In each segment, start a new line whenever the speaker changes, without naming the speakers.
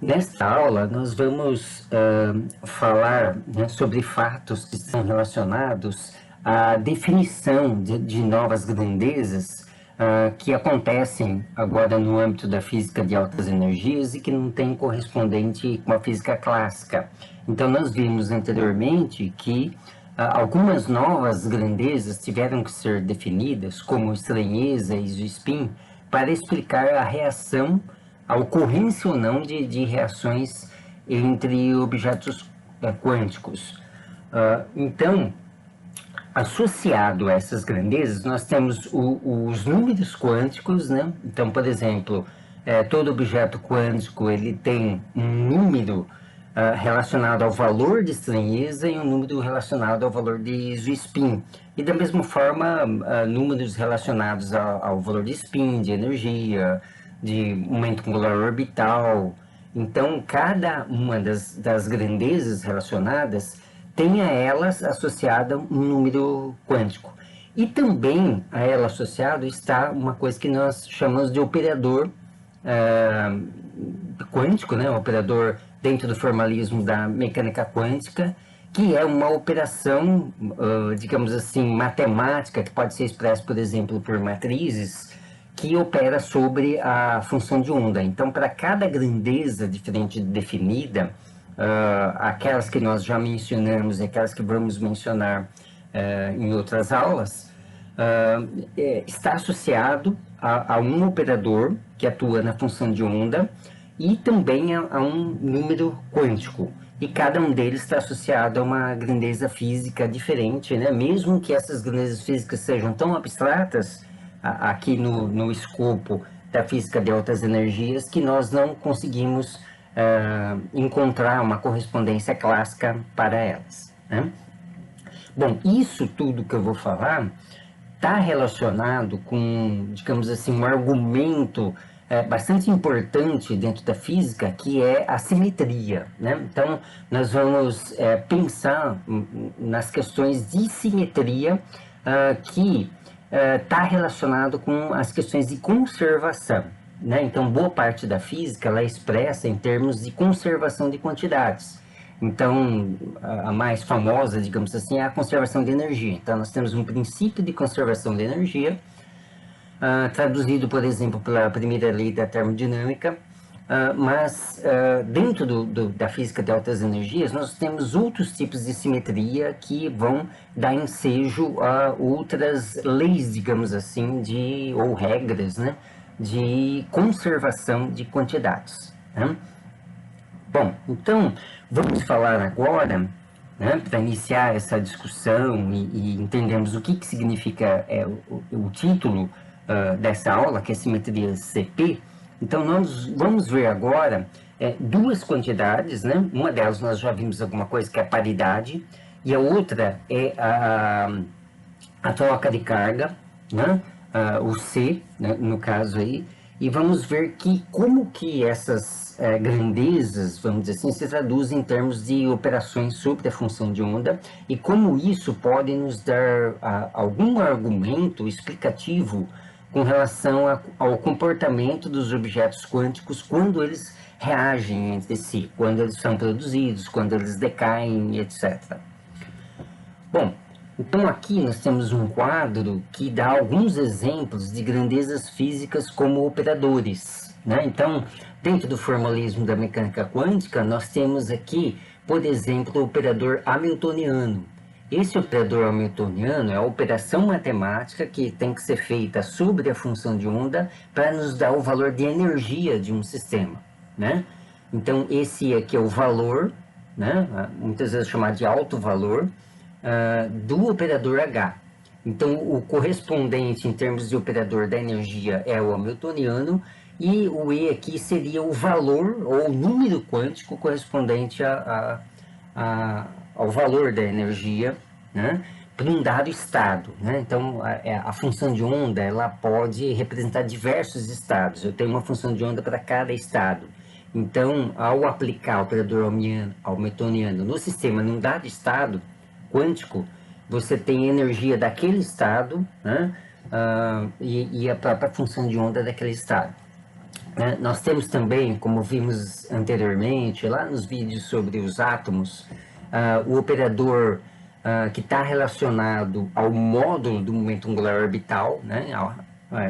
Nesta aula, nós vamos falar, né, sobre fatos que estão relacionados à definição de novas grandezas que acontecem agora no âmbito da física de altas energias e que não tem correspondente com a física clássica. Então, nós vimos anteriormente que algumas novas grandezas tiveram que ser definidas, como estranheza e spin, para explicar a reação, a ocorrência ou não de reações entre objetos quânticos. Então, associado a essas grandezas, nós temos os números quânticos, né? Então, por exemplo, todo objeto quântico ele tem um número relacionado ao valor de estranheza e um número relacionado ao valor de spin. E da mesma forma, números relacionados ao valor de spin, de energia, de momento angular orbital. Então, cada uma das grandezas relacionadas tem a elas associada um número quântico. E também a ela associado está uma coisa que nós chamamos de operador quântico, né? Um operador dentro do formalismo da mecânica quântica, que é uma operação, digamos assim, matemática, que pode ser expressa, por exemplo, por matrizes, que opera sobre a função de onda. Então, para cada grandeza diferente definida, aquelas que nós já mencionamos e aquelas que vamos mencionar em outras aulas, está associado a um operador que atua na função de onda e também a um número quântico. E cada um deles está associado a uma grandeza física diferente, né? Mesmo que essas grandezas físicas sejam tão abstratas, aqui no escopo da física de altas energias, que nós não conseguimos encontrar uma correspondência clássica para elas, né? Bom, isso tudo que eu vou falar está relacionado com, digamos assim, um argumento bastante importante dentro da física, que é a simetria, né? Então, nós vamos pensar nas questões de simetria que está relacionado com as questões de conservação, né? Então, boa parte da física ela é expressa em termos de conservação de quantidades. Então, a mais famosa, digamos assim, é a conservação de energia. Então, nós temos um princípio de conservação de energia, traduzido, por exemplo, pela primeira lei da termodinâmica, mas dentro da física de altas energias, nós temos outros tipos de simetria que vão dar ensejo a outras leis, digamos assim, ou regras, né, de conservação de quantidades, né? Bom, então, vamos falar agora, né, para iniciar essa discussão e entendermos o que significa o título dessa aula, que é simetria CP. Então, nós vamos ver agora duas quantidades, né? Uma delas nós já vimos alguma coisa, que é a paridade, e a outra é a troca de carga, né? O C, né, no caso aí, e vamos ver como que essas grandezas, vamos dizer assim, se traduzem em termos de operações sobre a função de onda e como isso pode nos dar algum argumento explicativo com relação ao comportamento dos objetos quânticos quando eles reagem entre si, quando eles são produzidos, quando eles decaem, etc. Bom, então aqui nós temos um quadro que dá alguns exemplos de grandezas físicas como operadores, né? Então, dentro do formalismo da mecânica quântica, nós temos aqui, por exemplo, o operador hamiltoniano. Esse operador hamiltoniano é a operação matemática que tem que ser feita sobre a função de onda para nos dar o valor de energia de um sistema, né? Então, esse aqui é o valor, né? Muitas vezes chamado de alto valor, do operador H. Então, o correspondente em termos de operador da energia é o hamiltoniano, e o E aqui seria o valor ou o número quântico correspondente ao valor da energia, né, para um dado estado, né? Então, a função de onda ela pode representar diversos estados. Eu tenho uma função de onda para cada estado. Então, ao aplicar o operador hamiltoniano no sistema num dado estado quântico, você tem energia daquele estado, né, e a própria função de onda daquele estado. né? Nós temos também, como vimos anteriormente, lá nos vídeos sobre os átomos, o operador que está relacionado ao módulo do momento angular orbital, né?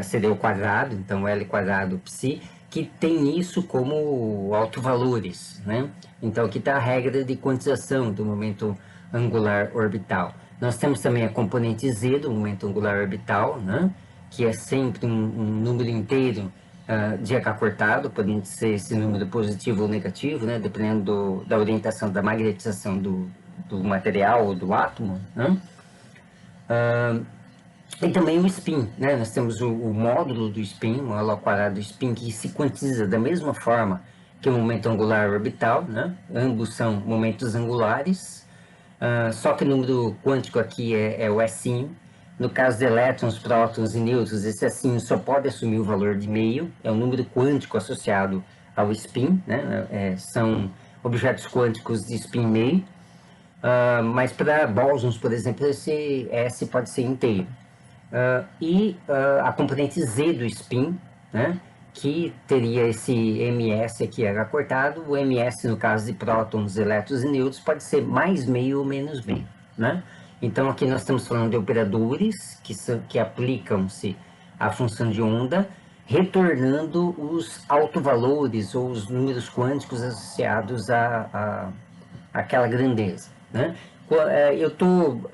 Seria o quadrado, então L quadrado psi, que tem isso como autovalores, né? Então aqui está a regra de quantização do momento angular orbital. Nós temos também a componente Z do momento angular orbital, né? Que é sempre um número inteiro de H cortado, podendo ser esse número positivo ou negativo, né? Dependendo da orientação da magnetização do material ou do átomo, né? E também o spin, né? Nós temos o módulo do spin, o módulo ao quadrado do spin, que se quantiza da mesma forma que o momento angular orbital, né? Ambos são momentos angulares, só que o número quântico aqui é o S. No caso de elétrons, prótons e nêutrons, esse S só pode assumir o valor de meio, é um número quântico associado ao spin, né? São objetos quânticos de spin meio, mas para bósons, por exemplo, esse S pode ser inteiro. A componente Z do spin, né, que teria esse ms aqui H cortado, o ms no caso de prótons, elétrons e nêutrons pode ser mais meio ou menos meio, né? Então aqui nós estamos falando de operadores que aplicam-se à função de onda, retornando os autovalores ou os números quânticos associados àquela grandeza, né? Eu estou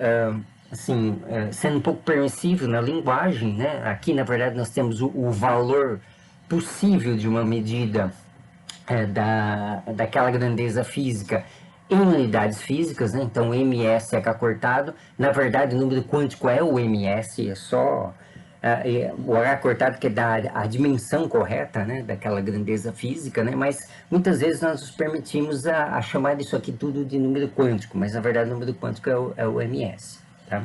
assim, sendo um pouco permissivo na linguagem, né? Aqui, na verdade, nós temos o valor possível de uma medida daquela grandeza física em unidades físicas, né? Então, ms é H cortado. Na verdade, o número quântico é o ms, é só o H cortado que dá a dimensão correta, né? Daquela grandeza física, né? Mas muitas vezes nós nos permitimos a chamar isso aqui tudo de número quântico, mas na verdade o número quântico é o ms. Tá?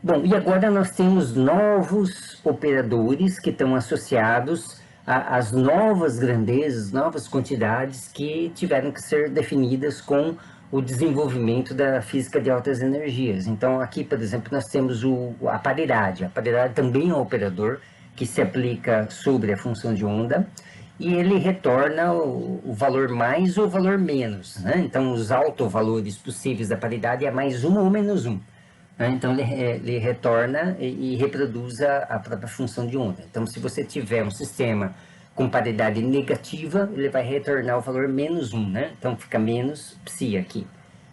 Bom, e agora nós temos novos operadores que estão associados às novas grandezas, novas quantidades que tiveram que ser definidas com o desenvolvimento da física de altas energias. Então aqui, por exemplo, nós temos a paridade. A paridade também é um operador que se aplica sobre a função de onda e ele retorna o valor mais ou o valor menos, né? Então os autovalores possíveis da paridade é mais um ou menos um, né? Então ele retorna e reproduz a própria função de onda. Então se você tiver um sistema com paridade negativa, ele vai retornar o valor menos um, né? Então fica menos psi aqui.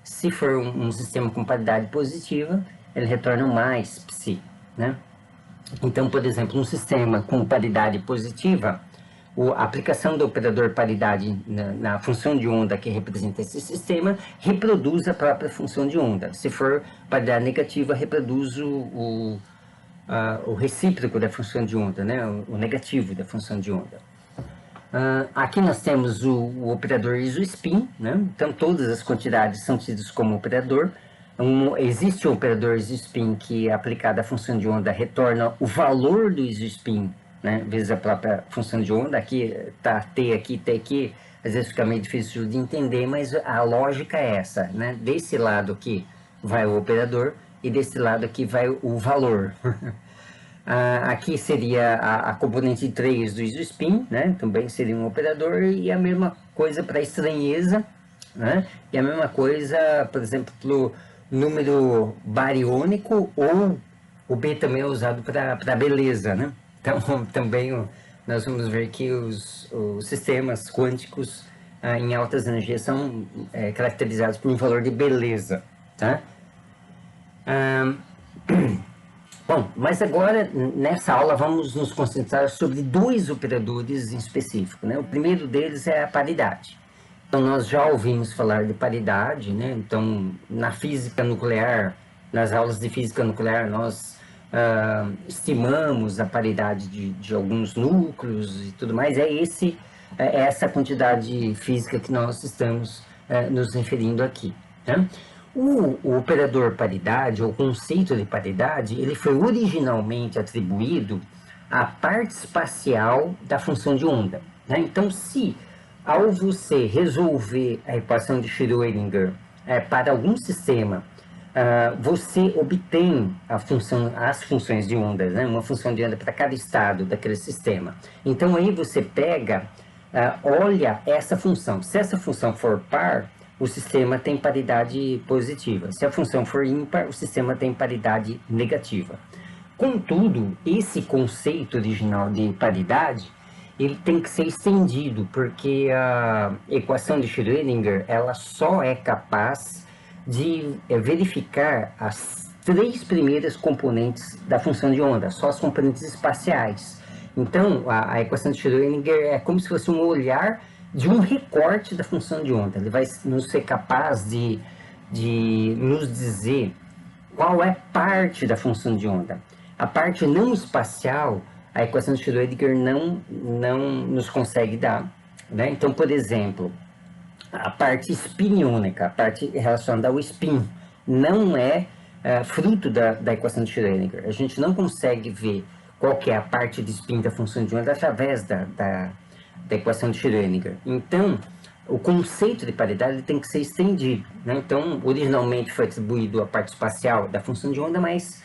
Se for um sistema com paridade positiva, ele retorna mais psi, né? Então, por exemplo, um sistema com paridade positiva, a aplicação do operador paridade na função de onda que representa esse sistema reproduz a própria função de onda. Se for paridade negativa, reproduz o recíproco da função de onda, né? O negativo da função de onda. Aqui nós temos o operador isospin, né? Então todas as quantidades são tidas como operador. Existe o operador isospin que, aplicado à função de onda, retorna o valor do isospin, né, vezes a própria função de onda. Aqui tá T aqui, T aqui, às vezes fica meio difícil de entender, mas a lógica é essa, né? Desse lado aqui vai o operador e desse lado aqui vai o valor. Aqui seria a componente 3 do isospin, né? Também seria um operador, e a mesma coisa para estranheza, né? E a mesma coisa, por exemplo, para o número bariônico, ou o B também é usado para beleza, né? Então, também nós vamos ver que os sistemas quânticos em altas energias são caracterizados por um valor de beleza, tá? Bom, mas agora, nessa aula, vamos nos concentrar sobre dois operadores em específico, né? O primeiro deles é a paridade. Então, nós já ouvimos falar de paridade, né? Então, na física nuclear, nas aulas de física nuclear, nós estimamos a paridade de alguns núcleos e tudo mais. É essa quantidade física que nós estamos nos referindo aqui, né? O operador paridade, ou o conceito de paridade, ele foi originalmente atribuído à parte espacial da função de onda, né? Então, se ao você resolver a equação de Schrödinger para algum sistema você obtém as funções de ondas, né? Uma função de onda para cada estado daquele sistema. Então aí você pega, olha essa função. Se essa função for par, o sistema tem paridade positiva. Se a função for ímpar, o sistema tem paridade negativa. Contudo, esse conceito original de paridade, ele tem que ser estendido, porque a equação de Schrödinger, ela só é capaz de verificar as três primeiras componentes da função de onda, só as componentes espaciais. Então, a equação de Schrödinger é como se fosse um olhar de um recorte da função de onda. Ele vai nos ser capaz de nos dizer qual é parte da função de onda. A parte não espacial, a equação de Schrödinger não nos consegue dar, né? Então, por exemplo, a parte spiniônica, a parte relacionada ao spin, não é fruto da equação de Schrödinger. A gente não consegue ver qual que é a parte de spin da função de onda através da equação de Schrödinger. Então, o conceito de paridade tem que ser estendido, né? Então, originalmente foi atribuído à parte espacial da função de onda, mas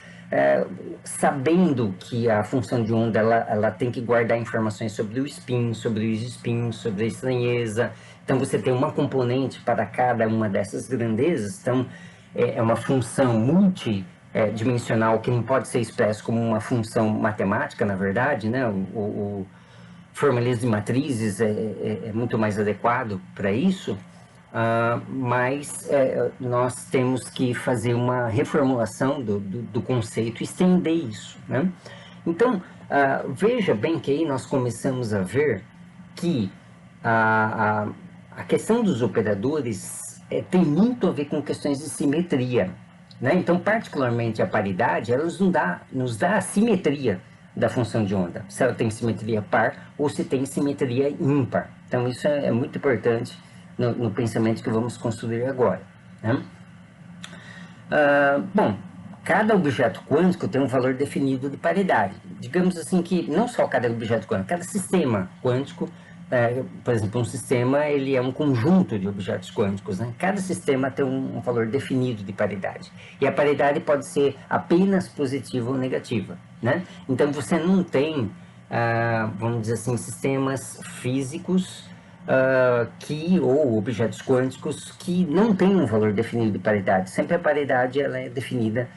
sabendo que a função de onda ela tem que guardar informações sobre o spin, sobre os spins, sobre a estranheza. Então, você tem uma componente para cada uma dessas grandezas. Então, é uma função multidimensional que não pode ser expressa como uma função matemática, na verdade, né? O formalismo de matrizes é muito mais adequado para isso, mas nós temos que fazer uma reformulação do conceito e estender isso, né? Então, veja bem que aí nós começamos a ver que a questão dos operadores tem muito a ver com questões de simetria, né? Então, particularmente a paridade, ela nos dá a simetria da função de onda, se ela tem simetria par ou se tem simetria ímpar. Então, isso é muito importante no pensamento que vamos construir agora, né? Bom, cada objeto quântico tem um valor definido de paridade. Digamos assim que não só cada objeto quântico, cada sistema quântico, por exemplo, um sistema ele é um conjunto de objetos quânticos, né? Cada sistema tem um valor definido de paridade. E a paridade pode ser apenas positiva ou negativa, né? Então você não tem, vamos dizer assim, sistemas físicos ou objetos quânticos que não têm um valor definido de paridade. Sempre a paridade ela é definida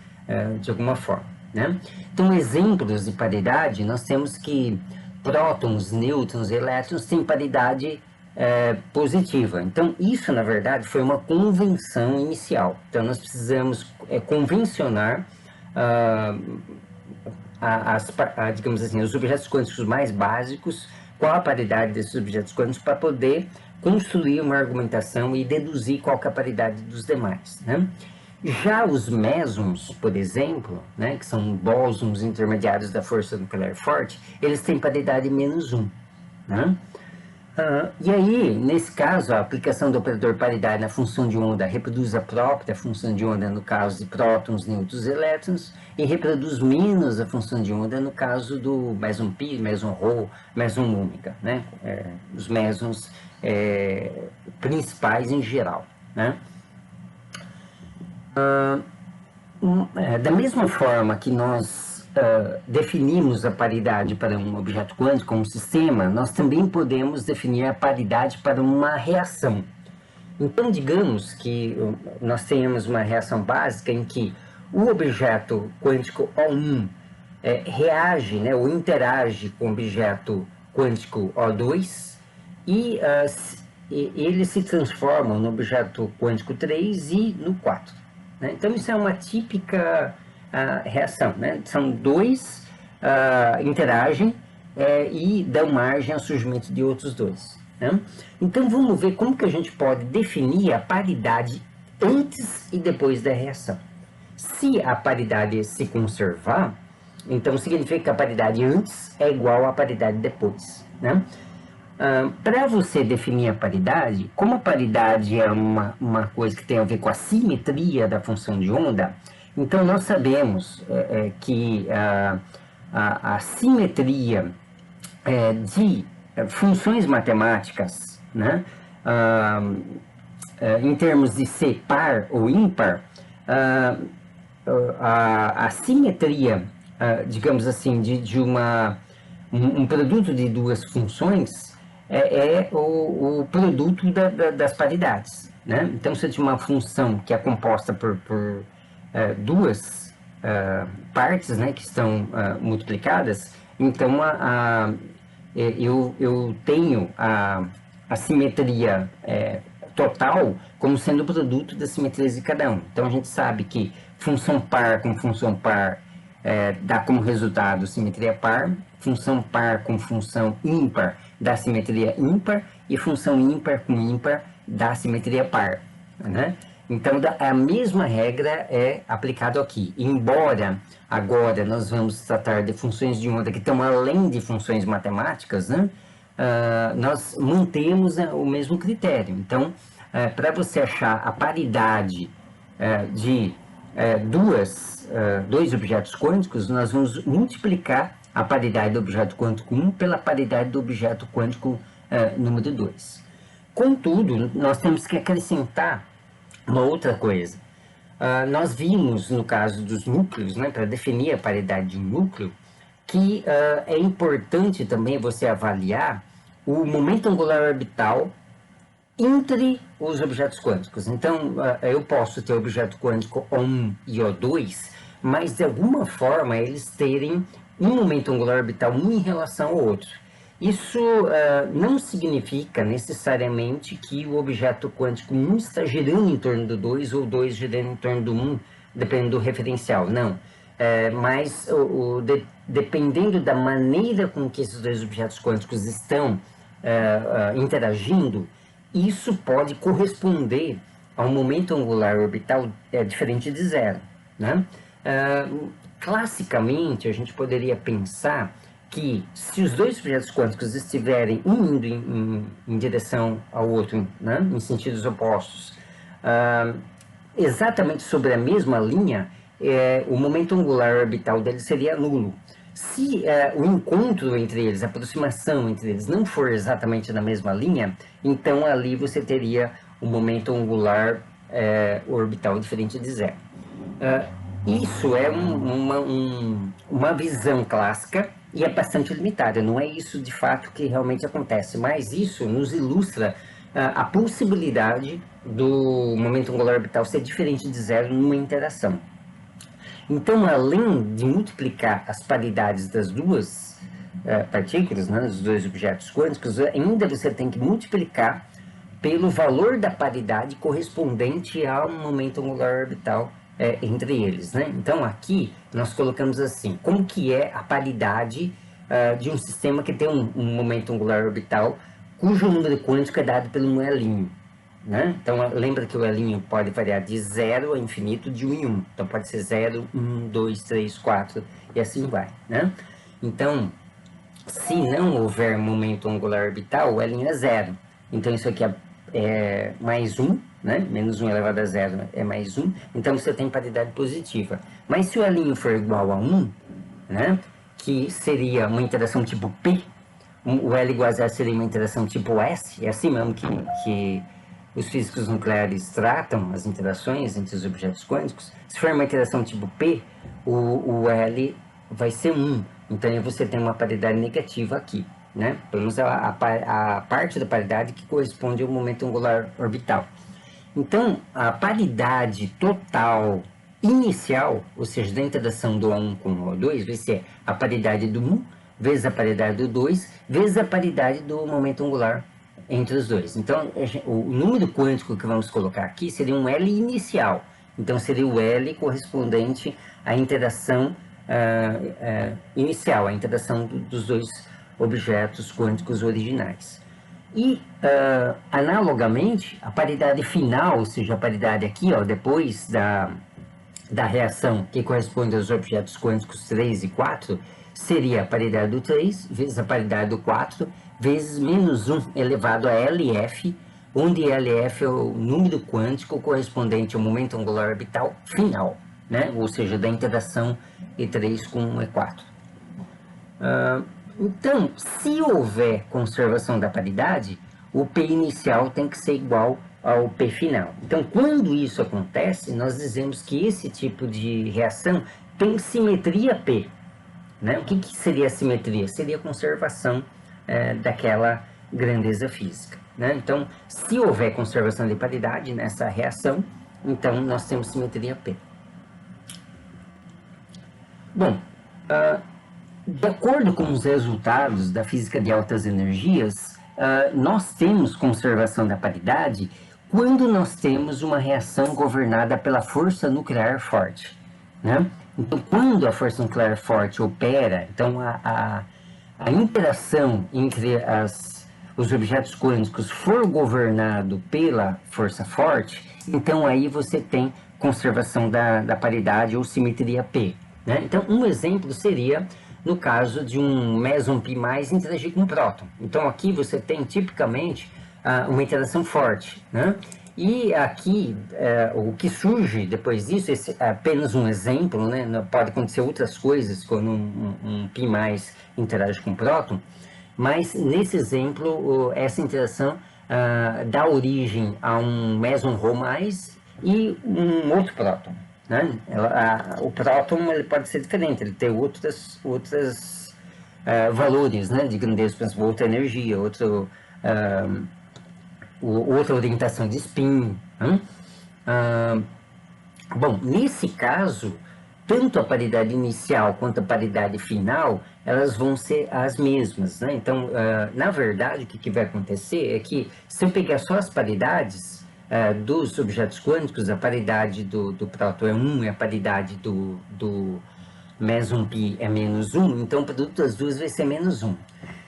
de alguma forma, né? Então, exemplos de paridade, nós temos que prótons, nêutrons e elétrons têm paridade positiva. Então, isso, na verdade, foi uma convenção inicial. Então, nós precisamos convencionar digamos assim, os objetos quânticos mais básicos, qual a paridade desses objetos quânticos, para poder construir uma argumentação e deduzir qual que é a paridade dos demais, né? Já os mesons, por exemplo, né, que são bósons intermediários da força nuclear forte, eles têm paridade -1, né? E aí, nesse caso, a aplicação do operador paridade na função de onda reproduz a própria função de onda no caso de prótons, nêutrons e elétrons, e reproduz menos a função de onda no caso do meson pi, meson rho, meson ômega, né? Os mesons principais em geral, né? Da mesma forma que nós definimos a paridade para um objeto quântico, um sistema, nós também podemos definir a paridade para uma reação. Então, digamos que nós tenhamos uma reação básica em que o objeto quântico O1 reage, né, ou interage com o objeto quântico O2 e eles se transformam no objeto quântico 3 e no 4. Né? Então, isso é uma típica reação, né? São dois interagem e dão margem ao surgimento de outros dois, né? Então, vamos ver como que a gente pode definir a paridade antes e depois da reação. Se a paridade se conservar, então significa que a paridade antes é igual à paridade depois, né? Para você definir a paridade, como a paridade é uma coisa que tem a ver com a simetria da função de onda, então nós sabemos que a simetria de funções matemáticas, né, em termos de ser par ou ímpar, a simetria, digamos assim, de um produto de duas funções é o produto das paridades, né? Então, se eu tiver uma função que é composta por duas partes, né, que estão multiplicadas, então eu tenho a simetria total como sendo o produto das simetrias de cada um. Então a gente sabe que função par com função par dá como resultado simetria par, função par com função ímpar dá simetria ímpar e função ímpar com ímpar dá simetria par, né? Então a mesma regra é aplicada aqui, embora agora nós vamos tratar de funções de onda que estão além de funções matemáticas, né? Nós mantemos o mesmo critério. Então, para você achar a paridade de dois objetos quânticos, nós vamos multiplicar a paridade do objeto quântico 1 pela paridade do objeto quântico número 2. Contudo, nós temos que acrescentar uma outra coisa. Nós vimos, no caso dos núcleos, né, para definir a paridade de um núcleo, que é importante também você avaliar o momento angular orbital entre os objetos quânticos. Então, eu posso ter o objeto quântico O1 e O2, mas de alguma forma eles terem um momento angular orbital um em relação ao outro. Isso não significa necessariamente que o objeto quântico 1 está girando em torno do 2 ou 2 girando em torno do 1, dependendo do referencial, não. Mas dependendo da maneira com que esses dois objetos quânticos estão interagindo, isso pode corresponder a um momento angular orbital diferente de zero, né? Classicamente, a gente poderia pensar que se os dois objetos quânticos estiverem um indo em direção ao outro, né, em sentidos opostos, exatamente sobre a mesma linha, o momento angular orbital deles seria nulo. Se o encontro entre eles, a aproximação entre eles não for exatamente na mesma linha, então ali você teria um momento angular orbital diferente de zero. Isso é uma visão clássica e é bastante limitada. Não é isso de fato que realmente acontece, mas isso nos ilustra a possibilidade do momento angular orbital ser diferente de zero numa interação. Então, além de multiplicar as paridades das duas partículas, né, dos dois objetos quânticos, ainda você tem que multiplicar pelo valor da paridade correspondente ao momento angular orbital entre eles, né? Então, aqui nós colocamos assim, como que é a paridade de um sistema que tem um momento angular orbital cujo número quântico é dado pelo um elinho, né? Então, lembra que o elinho pode variar de 0 a infinito, de 1 em 1. Então, pode ser 0, 1, 2, 3, 4 e assim vai, né? Então, se não houver momento angular orbital, o elinho é 0. Então, isso aqui é mais 1, né? Menos 1 elevado a 0 é mais 1. Então, você tem paridade positiva. Mas se o elinho for igual a 1, né? Que seria uma interação tipo P, o L igual a 0 seria uma interação tipo S, é assim mesmo que os físicos nucleares tratam as interações entre os objetos quânticos. Se for uma interação tipo P, o L vai ser 1. Então, você tem uma paridade negativa aqui, né? Pelo menos a parte da paridade que corresponde ao momento angular orbital. Então, a paridade total inicial, ou seja, da interação do O1 com o O2, vai ser a paridade do 1 vezes a paridade do 2 vezes a paridade do momento angular entre os dois. Então, o número quântico que vamos colocar aqui seria um L inicial. Então, seria o L correspondente à interação inicial, a interação dos dois objetos quânticos originais. E, analogamente, a paridade final, ou seja, a paridade aqui, ó, depois da reação que corresponde aos objetos quânticos 3 e 4, seria a paridade do 3 vezes a paridade do 4 vezes menos 1 elevado a LF, onde LF é o número quântico correspondente ao momento angular orbital final, né? Ou seja, da interação E3 com E4. Então, se houver conservação da paridade, o P inicial tem que ser igual ao P final. Então, quando isso acontece, nós dizemos que esse tipo de reação tem simetria P. Né? O que seria a simetria? Seria a conservação daquela grandeza física. Né? Então, se houver conservação de paridade nessa reação, então nós temos simetria P. Bom, de acordo com os resultados da física de altas energias, nós temos conservação da paridade quando nós temos uma reação governada pela força nuclear forte. Né? Então, quando a força nuclear forte opera, então a interação entre os objetos quânticos for governado pela força forte, então aí você tem conservação da paridade ou simetria P. Né? Então, um exemplo seria no caso de um meson π mais interagir com um próton. Então, aqui você tem tipicamente uma interação forte. Né? E aqui, o que surge depois disso, esse é apenas um exemplo, né? Pode acontecer outras coisas quando um π mais interage com um próton, mas nesse exemplo, essa interação dá origem a um meson ρ mais e um outro próton. Né? O próton ele pode ser diferente, ele tem outros valores, né, de grandeza, por exemplo, outra energia, outra orientação de spin. Né? Bom, nesse caso, tanto a paridade inicial quanto a paridade final, elas vão ser as mesmas. Né? Então, na verdade, o que vai acontecer é que, se eu pegar só as paridades dos objetos quânticos, a paridade do próton é 1 e a paridade do meson π é menos 1, então o produto das duas vai ser menos 1.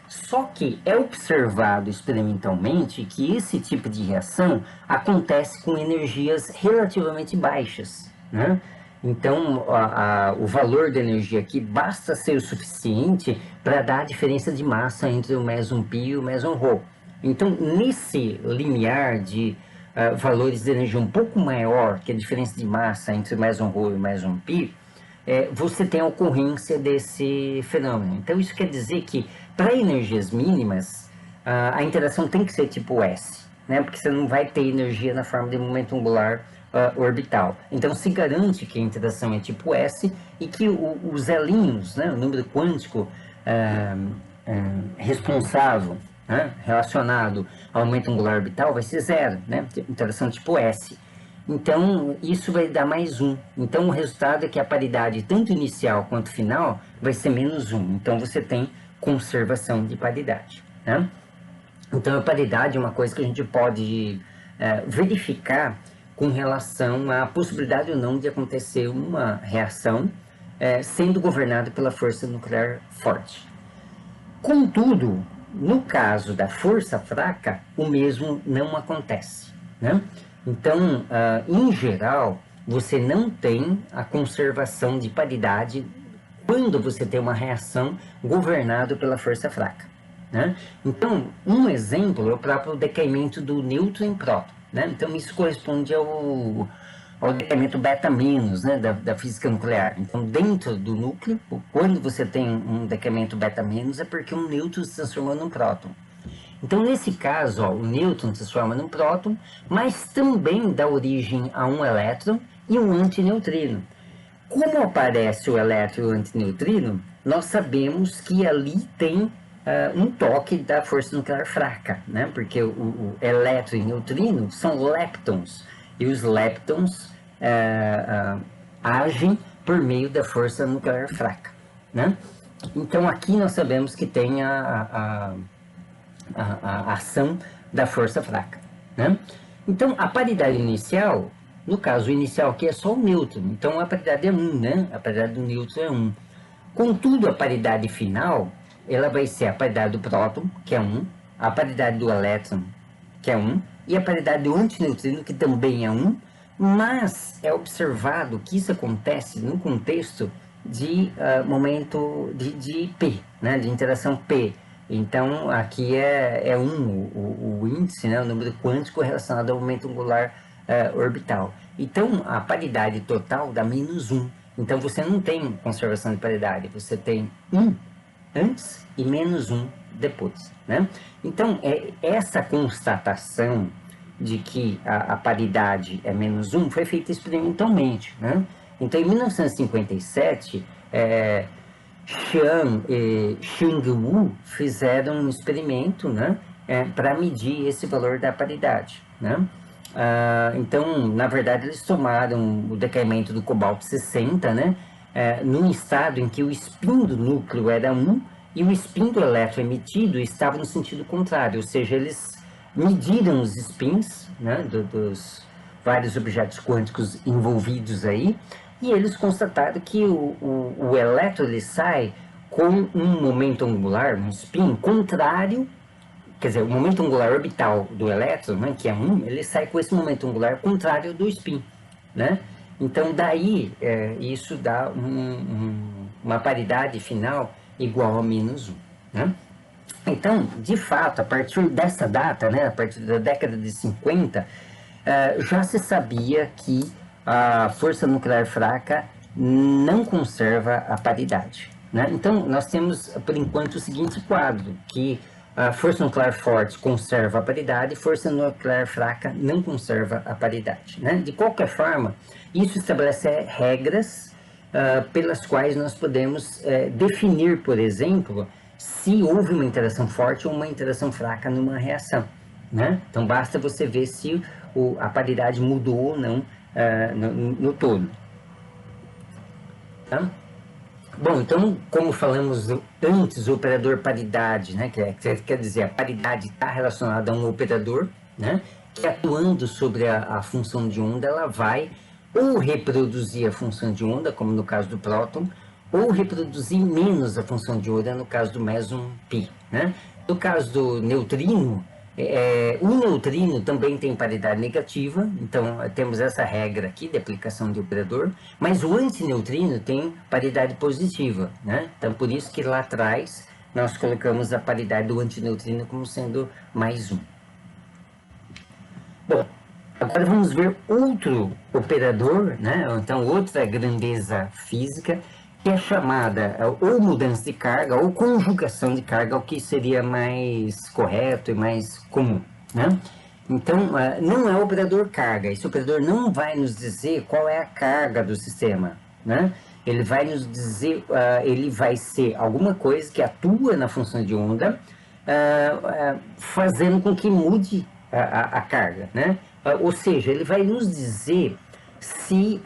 Só que é observado experimentalmente que esse tipo de reação acontece com energias relativamente baixas. Né? Então, o valor da energia aqui basta ser o suficiente para dar a diferença de massa entre o meson π e o meson ρ. Então, nesse limiar de valores de energia um pouco maior que a diferença de massa entre o meson ρ e o meson π, você tem a ocorrência desse fenômeno. Então, isso quer dizer que, para energias mínimas, a interação tem que ser tipo S, né? Porque você não vai ter energia na forma de momento angular orbital. Então, se garante que a interação é tipo S e que os elinhos, né, o número quântico responsável, né, relacionado ao momento angular orbital, vai ser zero, né? Interação tipo S. Então, isso vai dar mais 1. Então, o resultado é que a paridade, tanto inicial quanto final, vai ser menos 1. Então, você tem conservação de paridade. Né? Então, a paridade é uma coisa que a gente pode verificar com relação à possibilidade ou não de acontecer uma reação sendo governada pela força nuclear forte. Contudo, no caso da força fraca, o mesmo não acontece. Né? Então, em geral, você não tem a conservação de paridade quando você tem uma reação governada pela força fraca. Né? Então, um exemplo é o próprio decaimento do nêutron em próton. Né? Então, isso corresponde ao decaimento beta-, né, da física nuclear. Então, dentro do núcleo, quando você tem um decaimento beta-, é porque um nêutron se transformou num próton. Então, nesse caso, o nêutron se transforma num próton, mas também dá origem a um elétron e um antineutrino. Como aparece o elétron e o antineutrino, nós sabemos que ali tem um toque da força nuclear fraca, né? Porque o elétron e neutrino são leptons, e os leptons agem por meio da força nuclear fraca. Né? Então, aqui nós sabemos que tem a ação da força fraca. Né? Então, a paridade inicial, no caso o inicial aqui é só o nêutron, então a paridade é 1, né? A paridade do nêutron é 1. Contudo, a paridade final, ela vai ser a paridade do próton, que é 1, a paridade do elétron, que é 1, e a paridade do antineutrino, que também é 1, mas é observado que isso acontece no contexto de momento de P, né? De interação P. Então, aqui é 1 o índice, né, o número quântico relacionado ao momento angular orbital. Então, a paridade total dá menos 1. Então, você não tem conservação de paridade, você tem 1 antes e menos 1 depois. Né? Então, essa constatação de que a paridade é menos 1 foi feita experimentalmente, né? Então, em 1957, Xiang e Xing-Wu fizeram um experimento, né, para medir esse valor da paridade, né? Então, na verdade, eles tomaram o decaimento do cobalto 60, né, num estado em que o spin do núcleo era 1 e o spin do elétron emitido estava no sentido contrário, ou seja, eles mediram os spins, né, dos vários objetos quânticos envolvidos aí, e eles constataram que o elétron ele sai com um momento angular, um spin contrário, quer dizer, o momento angular orbital do elétron, né, que é 1, ele sai com esse momento angular contrário do spin, né? Então, daí, isso dá uma paridade final igual a menos 1, né? Então, de fato, a partir dessa data, né, a partir da década de 50, já se sabia que a força nuclear fraca não conserva a paridade, né? Então, nós temos, por enquanto, o seguinte quadro, que a força nuclear forte conserva a paridade, força nuclear fraca não conserva a paridade, né? De qualquer forma, isso estabelece regras pelas quais nós podemos definir, por exemplo, se houve uma interação forte ou uma interação fraca numa reação, né? Então, basta você ver se a paridade mudou ou não no todo. Tá? Bom, então, como falamos antes, o operador paridade, né, que quer dizer, a paridade está relacionada a um operador, né, que atuando sobre a função de onda, ela vai ou reproduzir a função de onda, como no caso do próton, ou reproduzir menos a função de onda, no caso do meson π, né? No caso do neutrino, o neutrino também tem paridade negativa, então temos essa regra aqui de aplicação de operador, mas o antineutrino tem paridade positiva, né? Então por isso que lá atrás nós colocamos a paridade do antineutrino como sendo mais 1. Bom, agora vamos ver outro operador, né? Então outra grandeza física, que é chamada ou mudança de carga ou conjugação de carga, o que seria mais correto e mais comum, né? Então, não é o operador carga. Esse operador não vai nos dizer qual é a carga do sistema, né? Ele vai nos dizer, ele vai ser alguma coisa que atua na função de onda, fazendo com que mude a carga, né? Ou seja, ele vai nos dizer se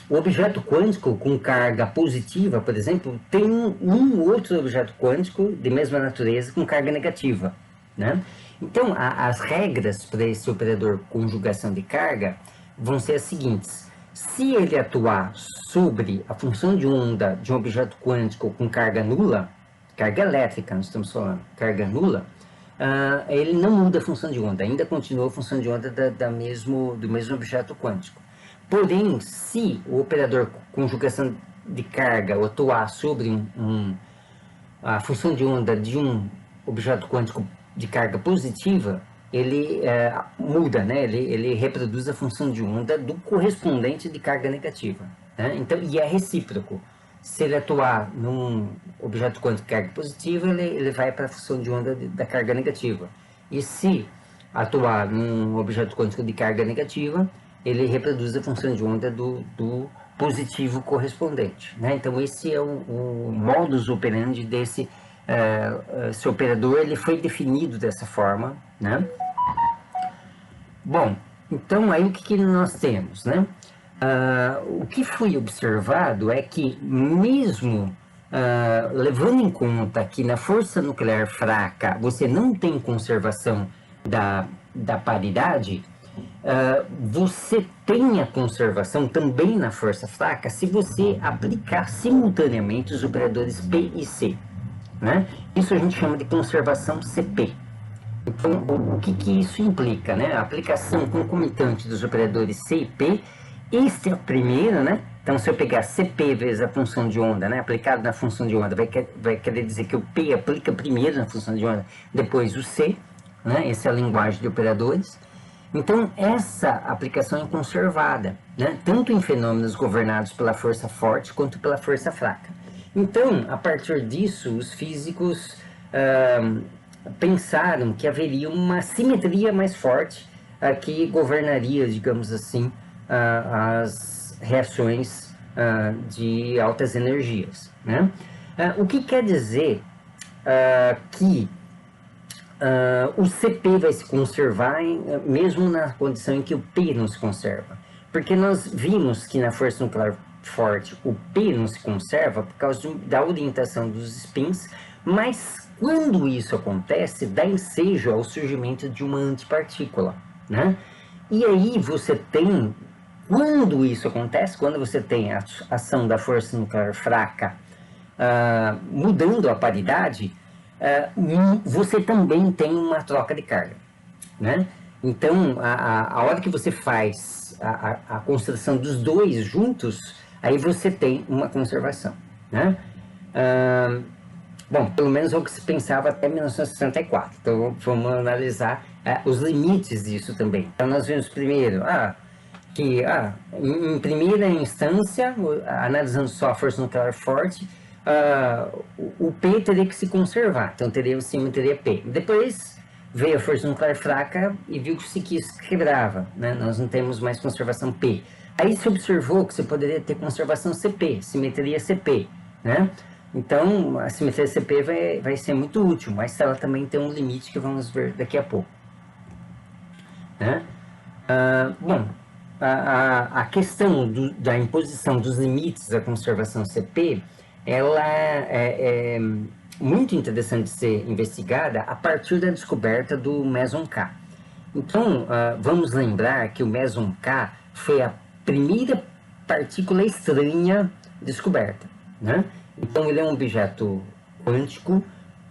o objeto quântico com carga positiva, por exemplo, tem um outro objeto quântico de mesma natureza com carga negativa, né? Então, as regras para esse operador conjugação de carga vão ser as seguintes. Se ele atuar sobre a função de onda de um objeto quântico com carga nula, carga elétrica, nós estamos falando, carga nula, ele não muda a função de onda, ainda continua a função de onda do mesmo objeto quântico. Porém, se o operador conjugação de carga atuar sobre a função de onda de um objeto quântico de carga positiva, ele muda, né? Ele reproduz a função de onda do correspondente de carga negativa, né? Então, e é recíproco. Se ele atuar num objeto quântico de carga positiva, ele vai para a função de onda da carga negativa. E se atuar num objeto quântico de carga negativa, ele reproduz a função de onda do positivo correspondente, né? Então, esse é o modus operandi desse esse operador. Ele foi definido dessa forma, né? Bom, então aí o que nós temos, né? O que foi observado é que mesmo levando em conta que na força nuclear fraca você não tem conservação da paridade, você tem a conservação também na força fraca se você aplicar simultaneamente os operadores P e C, né? Isso a gente chama de conservação CP. Então, o que isso implica, né? A aplicação concomitante dos operadores C e P, esse é o primeiro, né? Então, se eu pegar CP vezes a função de onda, né, aplicado na função de onda, vai querer dizer que o P aplica primeiro na função de onda, depois o C, né? Essa é a linguagem de operadores. Então, essa aplicação é conservada, né? Tanto em fenômenos governados pela força forte quanto pela força fraca. Então, a partir disso, os físicos pensaram que haveria uma simetria mais forte que governaria, digamos assim, as reações de altas energias, né? O que quer dizer que o CP vai se conservar mesmo na condição em que o P não se conserva. Porque nós vimos que na força nuclear forte o P não se conserva por causa da orientação dos spins, mas quando isso acontece, dá ensejo ao surgimento de uma antipartícula, né? E aí você tem, quando isso acontece, quando você tem a ação da força nuclear fraca mudando a paridade, você também tem uma troca de carga, né? Então, a hora que você faz a construção dos dois juntos, aí você tem uma conservação, né? Bom, pelo menos é o que se pensava até 1964. Então, vamos analisar os limites disso também. Então, nós vimos primeiro que, em primeira instância, analisando só a força nuclear forte, o P teria que se conservar, então teria simetria P. Depois veio a força nuclear fraca e viu que isso quebrava, né? Nós não temos mais conservação P. Aí se observou que você poderia ter conservação CP, simetria CP, né? Então a simetria CP vai ser muito útil, mas ela também tem um limite que vamos ver daqui a pouco, né? Bom, a questão da imposição dos limites da conservação CP, ela é muito interessante de ser investigada a partir da descoberta do meson K. Então, vamos lembrar que o meson K foi a primeira partícula estranha descoberta, né? Então, ele é um objeto quântico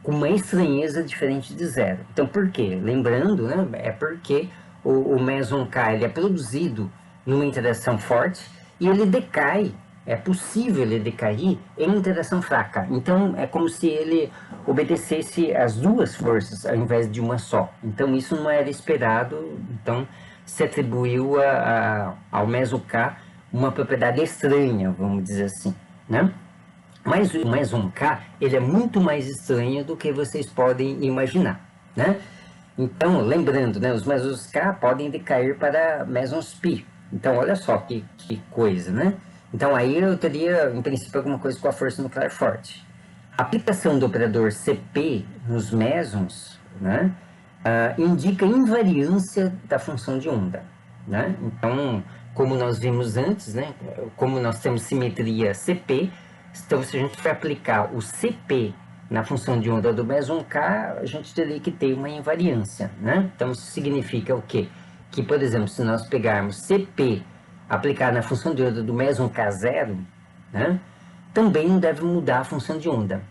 com uma estranheza diferente de zero. Então, por quê? Lembrando, né, é porque o meson K ele é produzido numa interação forte e ele decai, é possível ele decair em interação fraca. Então, é como se ele obedecesse às duas forças ao invés de uma só. Então, isso não era esperado, então se atribuiu ao meson K uma propriedade estranha, vamos dizer assim, né? Mas o meson K, ele é muito mais estranho do que vocês podem imaginar, né? Então, lembrando, né, os mesons K podem decair para mesons π. Então, olha só que coisa, né? Então, aí eu teria, em princípio, alguma coisa com a força nuclear forte. A aplicação do operador CP nos mesons, né, indica invariância da função de onda, né? Então, como nós vimos antes, né, como nós temos simetria CP, então se a gente for aplicar o CP na função de onda do meson K, a gente teria que ter uma invariância, né? Então, isso significa o quê? Que, por exemplo, se nós pegarmos CP aplicado na função de onda do meson K0, né, também não deve mudar a função de onda.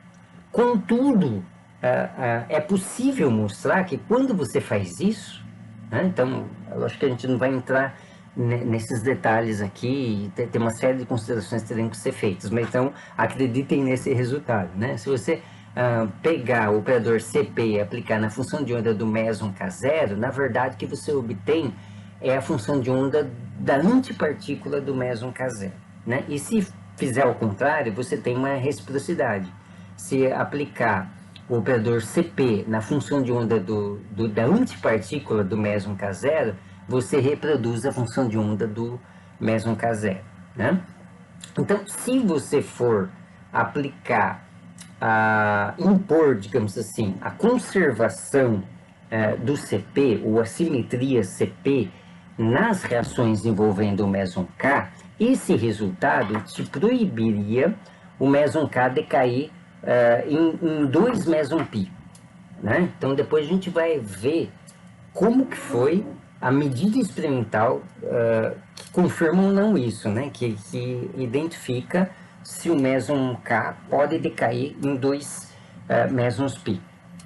Contudo, é possível mostrar que quando você faz isso, né, então, eu acho que a gente não vai entrar nesses detalhes aqui, tem uma série de considerações que teriam que ser feitas, mas então acreditem nesse resultado, né? Se você pegar o operador CP e aplicar na função de onda do meson K0, na verdade o que você obtém é a função de onda da antipartícula do meson K0, né? E se fizer ao contrário, você tem uma reciprocidade. Se aplicar o operador CP na função de onda da antipartícula do meson K0, você reproduz a função de onda do meson K0, né? Então, se você for aplicar, impor, digamos assim, a conservação do CP, ou a simetria CP, nas reações envolvendo o meson K, esse resultado te proibiria o meson K decair em 2 meson π, né? Então, depois a gente vai ver como que foi a medida experimental que confirma ou não isso, né? Que identifica se o meson K pode decair em 2 mesons π,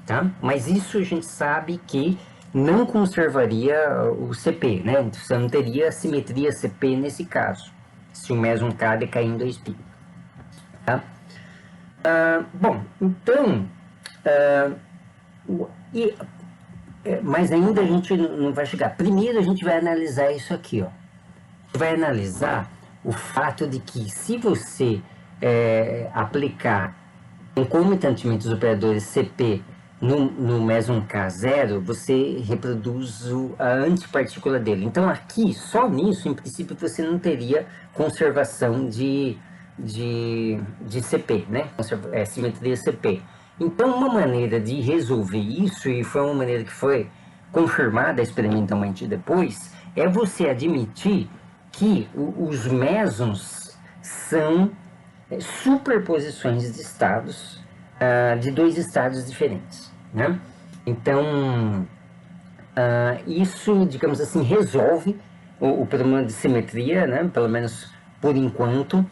tá? Mas isso a gente sabe que não conservaria o CP, né? Você não teria simetria CP nesse caso, se o meson K decair em 2π, tá? Bom, então, mas ainda a gente não vai chegar. Primeiro a gente vai analisar isso aqui, ó. Vai analisar o fato de que se você aplicar concomitantemente os operadores CP no meson K0, você reproduz a antipartícula dele. Então aqui, só nisso, em princípio, você não teria conservação de CP, né? Simetria CP. Então uma maneira de resolver isso, e foi uma maneira que foi confirmada experimentalmente depois, é você admitir que os mesons são superposições de estados, de dois estados diferentes, né? Então, isso, digamos assim, resolve o problema de simetria, né? Pelo menos por enquanto,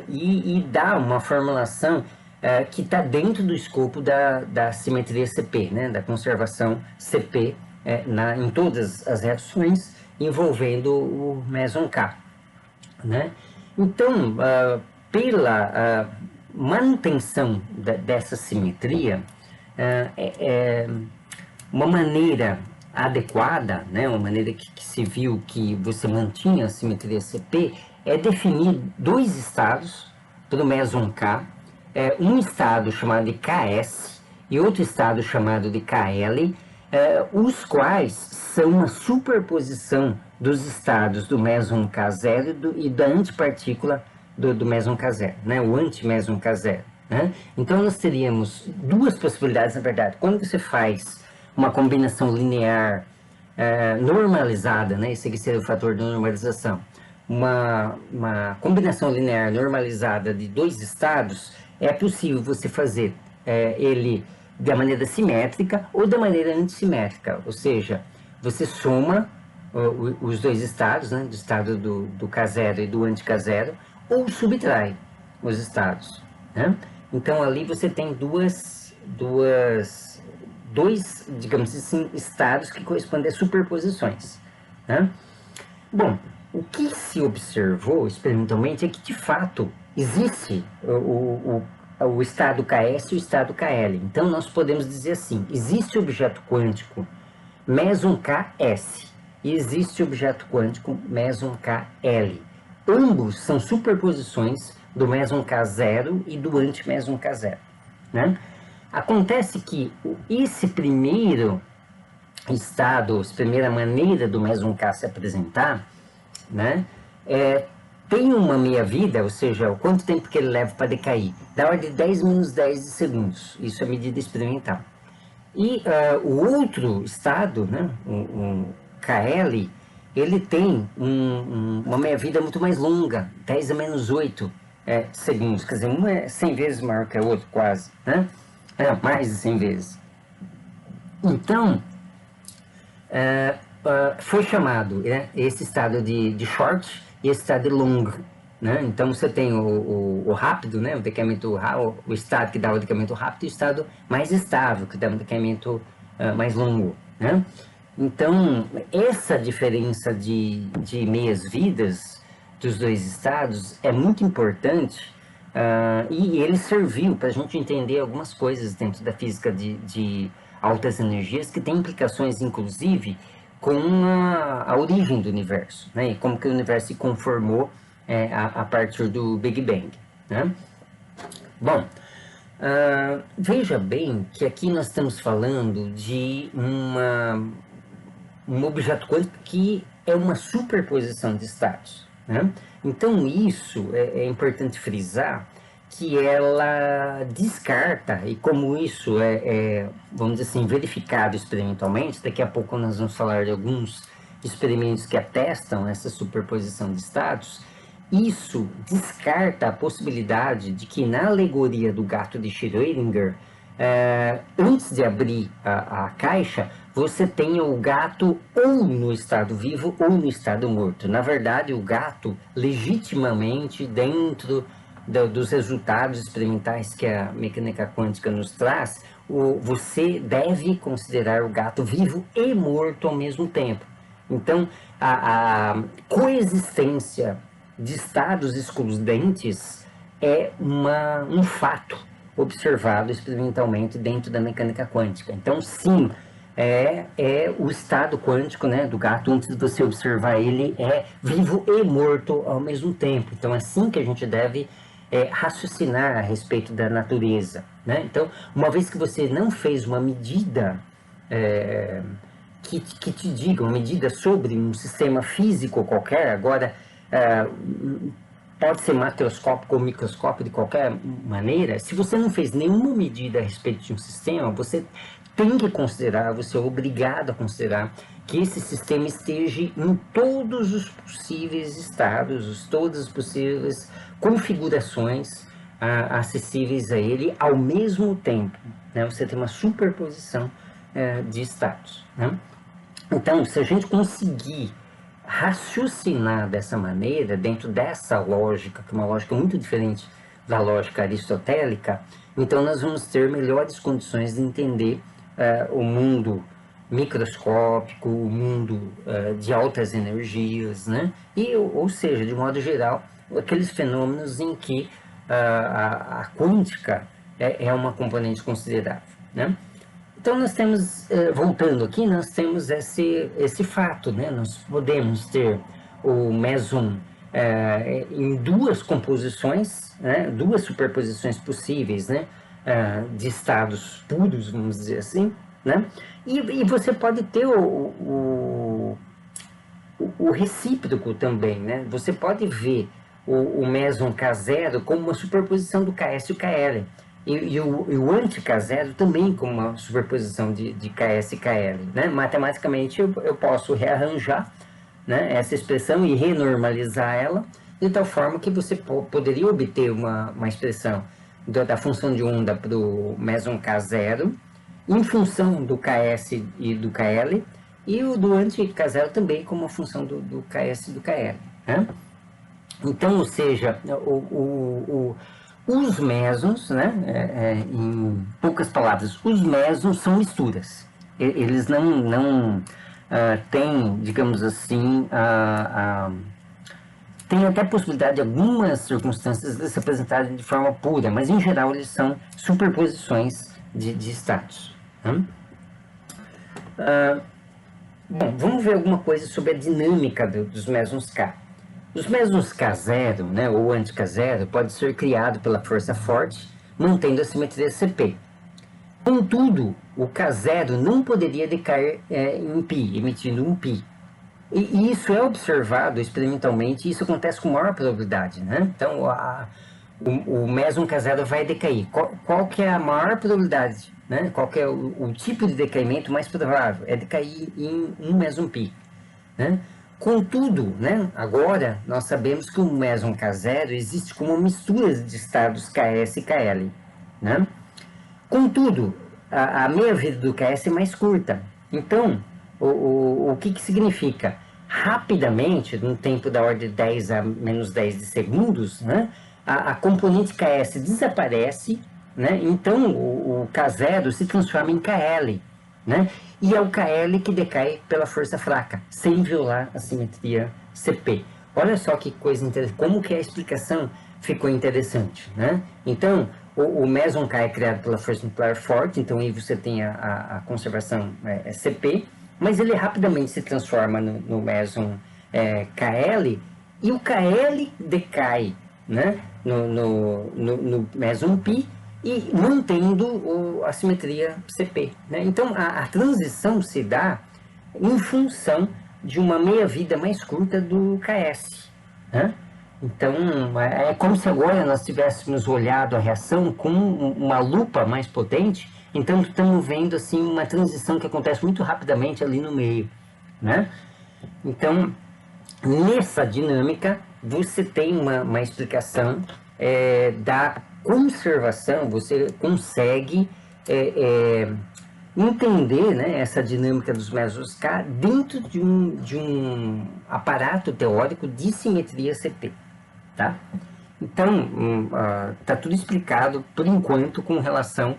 e dá uma formulação que está dentro do escopo da simetria CP, né? Da conservação CP em todas as reações envolvendo o meson K, né? Então, pela manutenção dessa simetria, uma maneira adequada, né, uma maneira que se viu que você mantinha a simetria CP, é definir dois estados para o meson K, um estado chamado de KS e outro estado chamado de KL, os quais são uma superposição dos estados do meson K0 e da antipartícula do meson K0, né? O anti-meson K0. Né? Então nós teríamos duas possibilidades, na verdade. Quando você faz uma combinação linear normalizada, né? Esse aqui seria o fator de normalização. Uma combinação linear normalizada de dois estados, é possível você fazer ele da maneira simétrica ou da maneira antissimétrica, ou seja, você soma os dois estados, né, do estado do K0 e do anti-K0, ou subtrai os estados, né? Então ali você tem dois, digamos assim, estados que correspondem a superposições, né? Bom, o que se observou experimentalmente é que de fato existe o estado KS e o estado KL. Então nós podemos dizer assim, existe objeto quântico meson KS e existe objeto quântico meson KL. Ambos são superposições do meson K0 e do anti-meson K0, né? Acontece que esse primeiro estado, essa primeira maneira do meson K se apresentar, né, tem uma meia-vida, ou seja, o quanto tempo que ele leva para decair, da ordem de 10 menos 10 de segundos. Isso é medida experimental. E o outro estado, né, o KL, ele tem uma meia-vida muito mais longa, 10 a menos 8 segundos. Quer dizer, um é 100 vezes maior que o outro, quase, né? Mais de 100 vezes. Então, foi chamado esse estado de short e esse estado de long, né? Então você tem o rápido, né? O estado que dá o decaimento rápido e o estado mais estável, que dá um decaimento mais longo, né? Então essa diferença de meias-vidas dos dois estados é muito importante, e ele serviu para a gente entender algumas coisas dentro da física de altas energias, que tem implicações inclusive com a origem do universo, né? E como que o universo se conformou a partir do Big Bang, né? Bom, veja bem que aqui nós estamos falando de um objeto quântico que é uma superposição de estados, né? Então isso é importante frisar, que ela descarta, e como isso vamos dizer assim, verificado experimentalmente, daqui a pouco nós vamos falar de alguns experimentos que atestam essa superposição de estados, isso descarta a possibilidade de que na alegoria do gato de Schrödinger, antes de abrir a caixa, você tenha o gato ou no estado vivo ou no estado morto. Na verdade, o gato, legitimamente, dentro dos resultados experimentais que a mecânica quântica nos traz, você deve considerar o gato vivo e morto ao mesmo tempo. Então, a coexistência de estados excludentes é um fato observado experimentalmente dentro da mecânica quântica. Então, sim, o estado quântico, né, do gato, antes de você observar ele, é vivo e morto ao mesmo tempo. Então, é assim que a gente deve raciocinar a respeito da natureza, né? Então, uma vez que você não fez uma medida que te diga, uma medida sobre um sistema físico qualquer, agora pode ser macroscópico ou microscópico de qualquer maneira, se você não fez nenhuma medida a respeito de um sistema, você tem que considerar, você é obrigado a considerar que esse sistema esteja em todos os possíveis estados, todas as possíveis configurações acessíveis a ele ao mesmo tempo, né? Você tem uma superposição de estados, né? Então, se a gente conseguir raciocinar dessa maneira, dentro dessa lógica, que é uma lógica muito diferente da lógica aristotélica, então nós vamos ter melhores condições de entender o mundo microscópico, o mundo de altas energias, né? E, ou seja, de modo geral, aqueles fenômenos em que a quântica é uma componente considerável, né? Então nós temos, voltando aqui, nós temos esse fato, né? Nós podemos ter o meson em duas composições, né? Duas superposições possíveis, né? De estados puros, vamos dizer assim, né? E você pode ter o recíproco também, né? Você pode ver o meson K0 como uma superposição do Ks e o Kl. E o anti-K0 também como uma superposição de Ks e Kl, né? Matematicamente eu posso rearranjar, né, essa expressão e renormalizar ela de tal forma que você poderia obter uma expressão da função de onda para o meson K0 em função do Ks e do Kl, e o do anti-K0 também como uma função do Ks e do Kl, né? Então, ou seja, os mesons, né, em poucas palavras, os mesons são misturas. Eles não têm, digamos assim, tem até possibilidade de algumas circunstâncias de se apresentarem de forma pura, mas em geral eles são superposições de estados, né? Bom, vamos ver alguma coisa sobre a dinâmica dos mesons K. Os mesons K0, né, ou anti-K0, pode ser criado pela força forte, mantendo a simetria CP. Contudo, o K0 não poderia decair em π, emitindo um π. E isso é observado experimentalmente, e isso acontece com maior probabilidade, né? Então, o meson K0 vai decair. Qual que é a maior probabilidade, né? Qual que é o tipo de decaimento mais provável? É decair em um meson π, né? Contudo, né, agora nós sabemos que o meson K0 existe como uma mistura de estados Ks e Kl, né? Contudo, a meia-vida do Ks é mais curta. Então, o que significa? Rapidamente, num tempo da ordem de 10 a menos 10 de segundos, né, a componente Ks desaparece, né? Então o K0 se transforma em Kl, né? E é o Kl que decai pela força fraca, sem violar a simetria CP. Olha só que coisa interessante, como que a explicação ficou interessante, né? Então, o meson K é criado pela força nuclear forte, então aí você tem a conservação CP, mas ele rapidamente se transforma no meson Kl, e o Kl decai, né, no meson π, e mantendo a simetria CP, né? Então, a transição se dá em função de uma meia-vida mais curta do Ks, né? Então, é como se agora nós tivéssemos olhado a reação com uma lupa mais potente, então estamos vendo assim uma transição que acontece muito rapidamente ali no meio, né? Então, nessa dinâmica, você tem uma explicação da conservação, você consegue entender, né, essa dinâmica dos mesons K dentro de um aparato teórico de simetria CP, tá? Então, está tudo explicado, por enquanto, com relação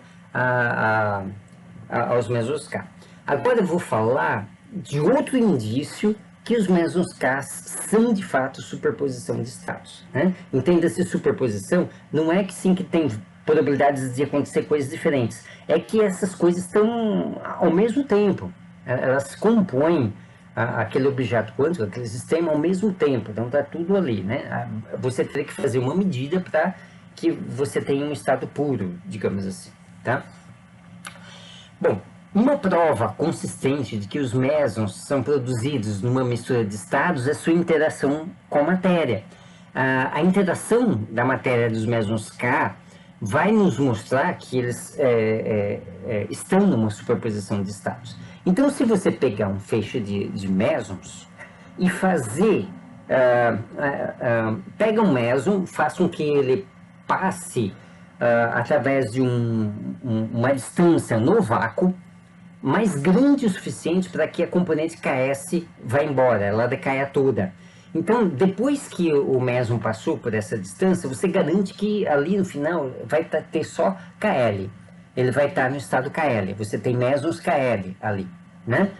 aos mesons K. Agora eu vou falar de outro indício que os mesons K são, de fato, superposição de estados, né? Entenda-se superposição, não é que sim que tem probabilidades de acontecer coisas diferentes, é que essas coisas estão ao mesmo tempo, elas compõem aquele objeto quântico, aquele sistema ao mesmo tempo, então está tudo ali, né? Você teria que fazer uma medida para que você tem um estado puro, digamos assim, tá? Bom, uma prova consistente de que os mesons são produzidos numa mistura de estados é sua interação com a matéria. A interação da matéria dos mesons K vai nos mostrar que eles estão numa superposição de estados. Então, se você pegar um feixe de mesons e fazer... pega um meson, faça com que ele passe através de uma distância no vácuo, mais grande o suficiente para que a componente KS vá embora, ela decaia toda. Então, depois que o meson passou por essa distância, você garante que ali no final vai ter só KL. Ele vai estar no estado KL. Você tem mesons KL ali, né?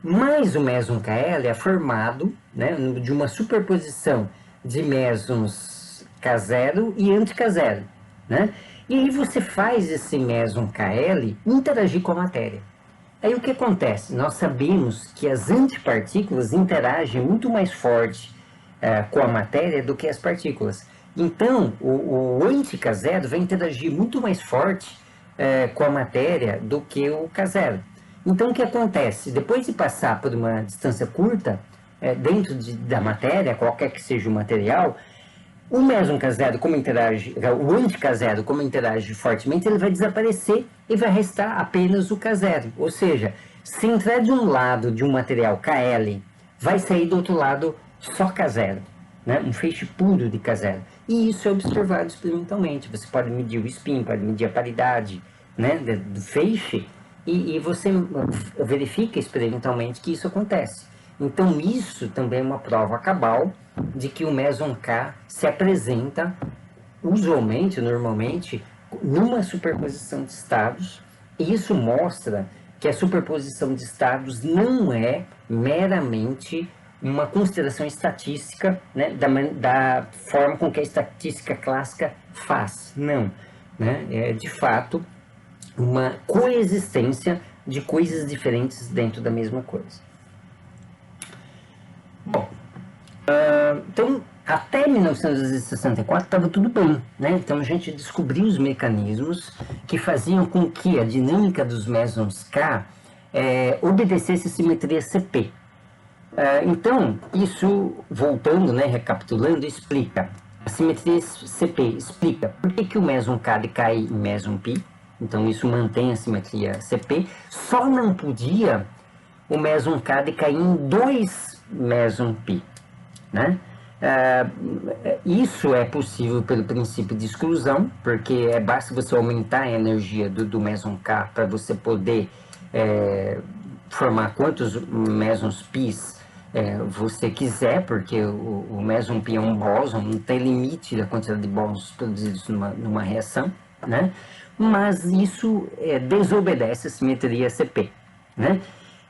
Mas o meson KL é formado, né, de uma superposição de mesons K0 e anti-K0, né? E aí você faz esse meson KL interagir com a matéria. Aí o que acontece? Nós sabemos que as antipartículas interagem muito mais forte com a matéria do que as partículas. Então, o anti-K0 vai interagir muito mais forte com a matéria do que o K0. Então, o que acontece? Depois de passar por uma distância curta dentro da matéria, qualquer que seja o material, o meson K0, como interage, o anti-K0, como interage fortemente, ele vai desaparecer e vai restar apenas o K0. Ou seja, se entrar de um lado de um material KL, vai sair do outro lado só K0, né? Um feixe puro de K0. E isso é observado experimentalmente. Você pode medir o spin, pode medir a paridade, né, do feixe, e você verifica experimentalmente que isso acontece. Então, isso também é uma prova cabal de que o meson K se apresenta usualmente, normalmente, numa superposição de estados. E isso mostra que a superposição de estados não é meramente uma consideração estatística, né, da forma com que a estatística clássica faz. Não. Né? É, de fato, uma coexistência de coisas diferentes dentro da mesma coisa. Bom, então, até 1964 estava tudo bem, né? Então a gente descobriu os mecanismos que faziam com que a dinâmica dos mesons K obedecesse a simetria CP. Então, isso, voltando, né, recapitulando, explica. A simetria CP explica por que o meson K decai em meson π. Então, isso mantém a simetria CP. Só não podia o meson K decair em 2 meson π, né? Isso é possível pelo princípio de exclusão, porque basta você aumentar a energia do meson K para você poder formar quantos mesons πs você quiser, porque o meson π é um bóson, não tem limite da quantidade de bósons produzidos numa reação, né? Mas isso desobedece a simetria CP, né?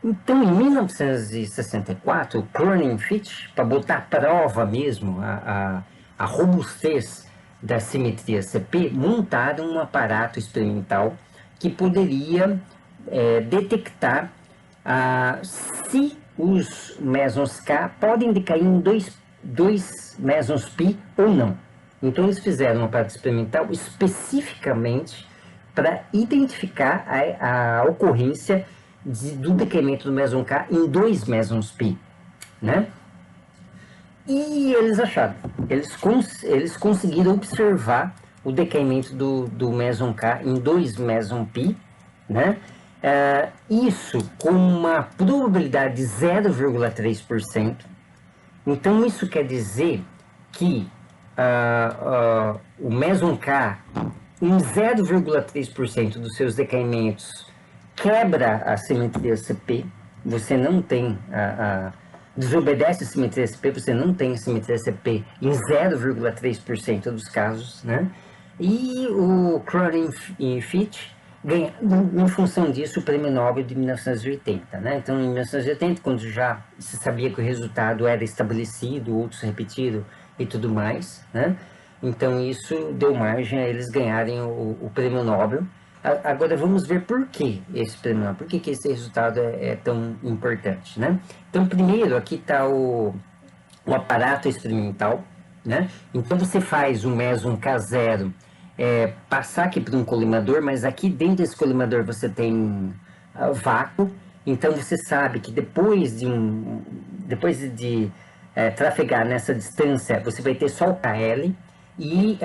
Então, em 1964, o Cronin e Fitch, para botar à prova mesmo a robustez da simetria CP, montaram um aparato experimental que poderia detectar se os mesons K podem decair em 2 mesons π ou não. Então, eles fizeram um aparato experimental especificamente para identificar a ocorrência do decaimento do meson K em 2 mesons π, né? E eles acharam, eles conseguiram observar o decaimento do meson K em 2 meson π, né? Isso com uma probabilidade de 0,3%. Então, isso quer dizer que o meson K, em 0,3% dos seus decaimentos, quebra a simetria CP, você não tem desobedece a simetria CP, você não tem a simetria CP em 0,3% dos casos, né? E o Cronin e Fitch ganharam, em função disso, o Prêmio Nobel de 1980, né? Então, em 1980, quando já se sabia que o resultado era estabelecido, outros repetiram e tudo mais, né? Então, isso deu margem a eles ganharem o Prêmio Nobel. Agora vamos ver por que esse prêmio Nobel, por que esse resultado é tão importante, né? Então, primeiro, aqui está o aparato experimental, né? Então você faz o meson K0 passar aqui para um colimador, mas aqui dentro desse colimador você tem vácuo, então você sabe que depois de trafegar nessa distância, você vai ter só o KL, e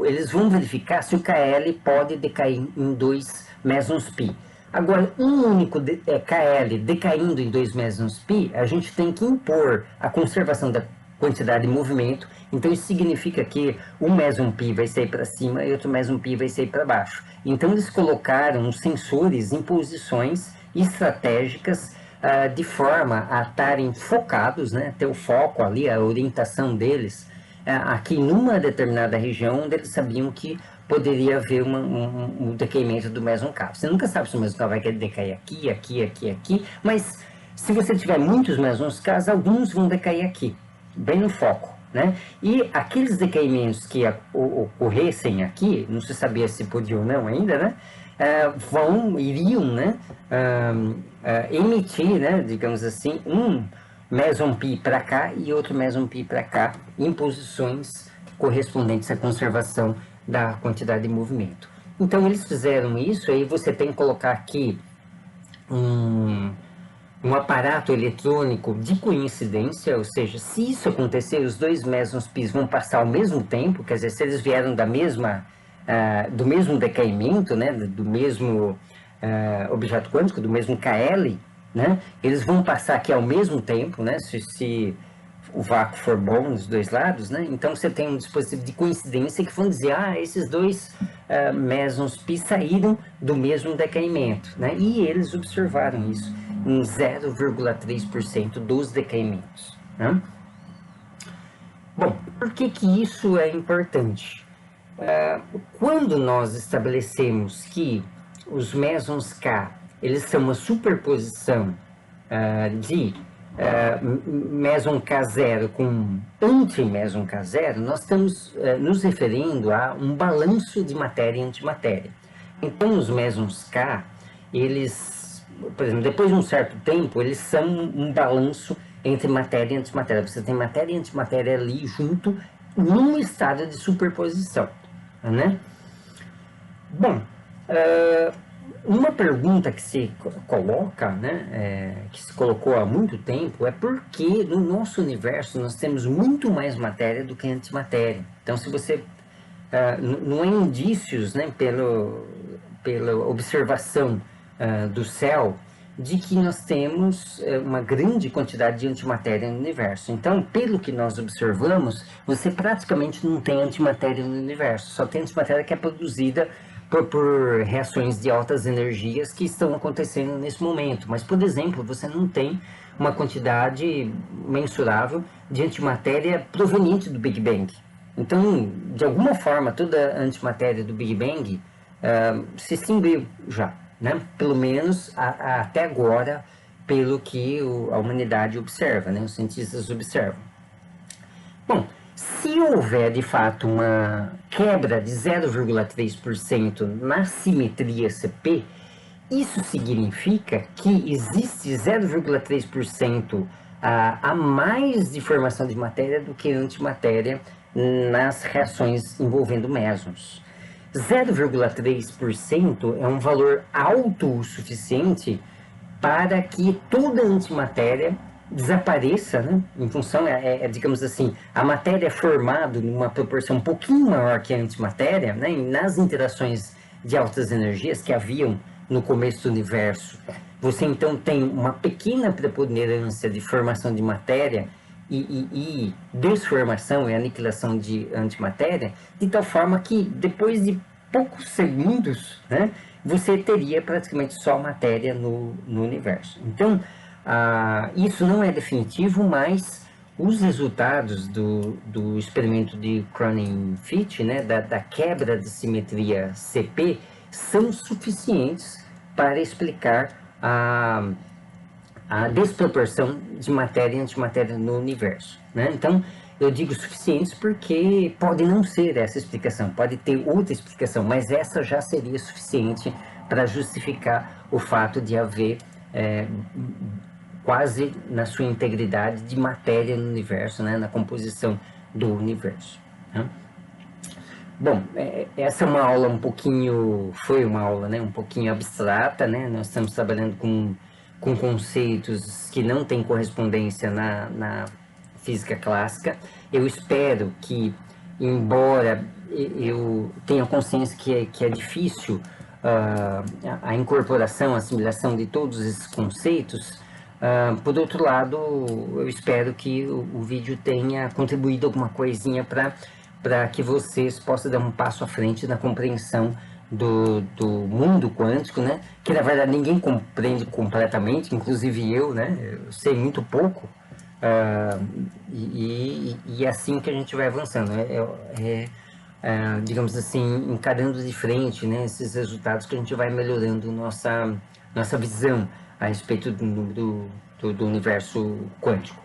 eles vão verificar se o KL pode decair em 2 mesons π. Agora, um único KL decaindo em 2 mesons π, a gente tem que impor a conservação da quantidade de movimento. Então isso significa que um meson π vai sair para cima e outro meson π vai sair para baixo. Então eles colocaram sensores em posições estratégicas de forma a estarem focados, né, ter o foco ali, a orientação deles aqui numa determinada região onde eles sabiam que poderia haver um decaimento do meson K. Você nunca sabe se o meson K vai decair aqui, aqui, aqui, aqui, mas se você tiver muitos mesons K, alguns vão decair aqui, bem no foco, né? E aqueles decaimentos que ocorressem aqui, não se sabia se podia ou não ainda, né? Iriam, né? Emitir, né? Digamos assim, um meson π para cá e outro meson π para cá, em posições correspondentes à conservação da quantidade de movimento. Então eles fizeram isso, aí você tem que colocar aqui um aparato eletrônico de coincidência, ou seja, se isso acontecer, os 2 mesons π vão passar ao mesmo tempo, quer dizer, se eles vieram do mesmo decaimento, né, do mesmo objeto quântico, do mesmo KL, né, eles vão passar aqui ao mesmo tempo, né, se o vácuo for bom nos 2 lados, né, então você tem um dispositivo de coincidência que vão dizer, esses 2 mesons π saíram do mesmo decaimento, né, e eles observaram isso em 0,3% dos decaimentos, né? Bom, por que isso é importante? Quando nós estabelecemos que os mesons K, eles são uma superposição de meson K0 com anti-meson K0, nós estamos nos referindo a um balanço de matéria e antimatéria. Então, os mesons K, eles, por exemplo, depois de um certo tempo, eles são um balanço entre matéria e antimatéria. Você tem matéria e antimatéria ali junto, num estado de superposição, né? Bom, uma pergunta que se coloca, né, que se colocou há muito tempo, é por que no nosso universo nós temos muito mais matéria do que antimatéria. Então, se você não há indícios, né, pela observação do céu, de que nós temos uma grande quantidade de antimatéria no universo. Então, pelo que nós observamos, você praticamente não tem antimatéria no universo, só tem antimatéria que é produzida por reações de altas energias que estão acontecendo nesse momento. Mas, por exemplo, você não tem uma quantidade mensurável de antimatéria proveniente do Big Bang. Então, de alguma forma, toda a antimatéria do Big Bang se extinguiu já, né? Pelo menos até agora, pelo que a humanidade observa, né? Os cientistas observam. Bom, se houver de fato uma quebra de 0,3% na simetria CP, isso significa que existe 0,3% a mais de formação de matéria do que antimatéria nas reações envolvendo mesons. 0,3% é um valor alto o suficiente para que toda a antimatéria desapareça, né? Em função, digamos assim, a matéria é formada numa proporção um pouquinho maior que a antimatéria, né? E nas interações de altas energias que haviam no começo do universo, você então tem uma pequena preponderância de formação de matéria e desformação e aniquilação de antimatéria, de tal forma que depois de poucos segundos, né, você teria praticamente só matéria no universo. Então, isso não é definitivo, mas os resultados do experimento de Cronin-Fitch, né, da quebra de simetria CP, são suficientes para explicar a desproporção de matéria e antimatéria no universo, né? Então, eu digo suficientes porque pode não ser essa explicação, pode ter outra explicação, mas essa já seria suficiente para justificar o fato de haver quase na sua integridade de matéria no universo, né? Na composição do universo, né? Bom, essa é uma aula foi uma aula, né, um pouquinho abstrata, né? Nós estamos trabalhando com conceitos que não têm correspondência na física clássica. Eu espero que, embora eu tenha consciência que é difícil a incorporação, a assimilação de todos esses conceitos, por outro lado, eu espero que o vídeo tenha contribuído alguma coisinha para que vocês possam dar um passo à frente na compreensão do mundo quântico, né? Que na verdade ninguém compreende completamente, inclusive eu, né? Eu sei muito pouco, e é assim que a gente vai avançando, digamos assim, encarando de frente, né? Esses resultados que a gente vai melhorando nossa visão a respeito do universo quântico.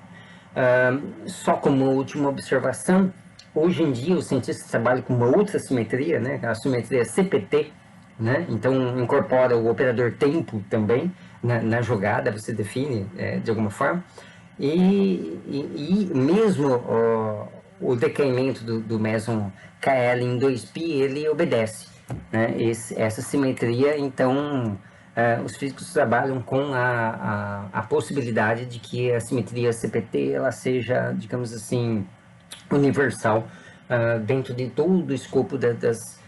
Só como última observação, hoje em dia os cientistas trabalham com uma outra simetria, né, a simetria CPT, né, então incorpora o operador tempo também na jogada, você define de alguma forma, e mesmo o decaimento do meson KL em 2π, ele obedece, né, essa simetria. Então os físicos trabalham com a possibilidade de que a simetria CPT ela seja, digamos assim, universal dentro de todo o escopo das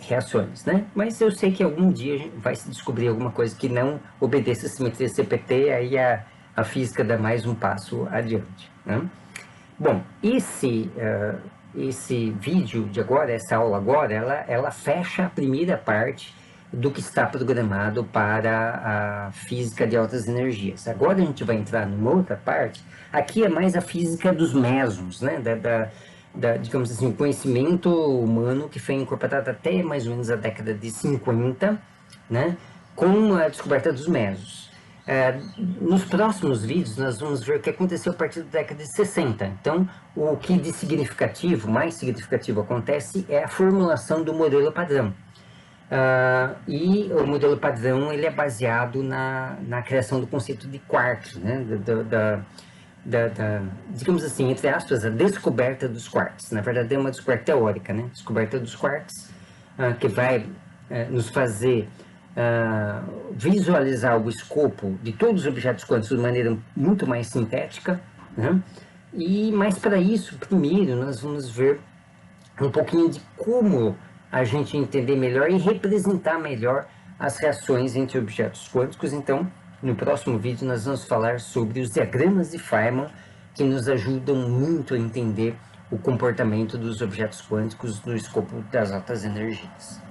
reações, né? Mas eu sei que algum dia vai se descobrir alguma coisa que não obedeça a simetria CPT, aí a física dá mais um passo adiante, né? Bom, esse vídeo de agora, essa aula agora, ela fecha a primeira parte do que está programado para a física de altas energias. Agora a gente vai entrar numa outra parte. Aqui é mais a física dos mesons, né? Digamos assim, o conhecimento humano que foi incorporado até mais ou menos a década de 50, né? Com a descoberta dos mesons. Nos próximos vídeos nós vamos ver o que aconteceu a partir da década de 60. Então, o que de significativo, mais significativo acontece é a formulação do modelo padrão. E o modelo padrão ele é baseado na criação do conceito de quarks, né? Digamos assim, entre aspas, a descoberta dos quarks. Na verdade é uma descoberta teórica, né? Descoberta dos quarks, que vai nos fazer visualizar o escopo de todos os objetos quânticos de maneira muito mais sintética, né? Mas para isso, primeiro, nós vamos ver um pouquinho de como a gente entender melhor e representar melhor as reações entre objetos quânticos. Então, no próximo vídeo nós vamos falar sobre os diagramas de Feynman, que nos ajudam muito a entender o comportamento dos objetos quânticos no escopo das altas energias.